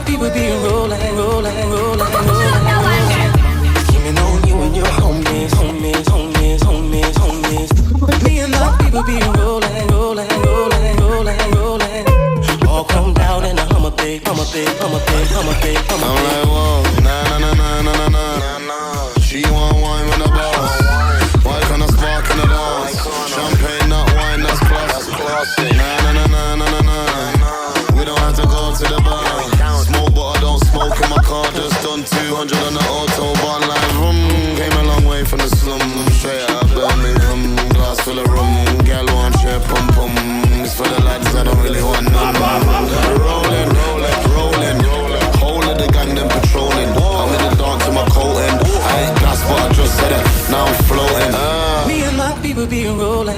people be rolling, rolling, rolling, rolling. Scheming on you and your homies, homies, homies, homies, homies. Me and my people be rolling, rolling, rolling, rolling, rolling. All come down in a Hummer big, Hummer big, Hummer big, Hummer big, Hummer big. I'm like, whoa, nah, nah, nah, nah, nah, nah. She want wine with the boss. Why can't I spark in the dance? Champagne, not wine, that's class. Nah, nah, nah, nah, nah, nah. We don't have to go to the bar. Smoke, but I don't smoke in my car. Just done 200 on the autobahn. Like, came a long way from the slum. Straight out of Birmingham. Glass full of rum. Gal want share pum pum. It's for the lads, I don't really want none. Rolling, rolling, rolling. Whole of the gang, them patrolling. I'm in the dance to my coat end. I ain't gas, but I just said it. Now I'm floating. Me and my people be rolling.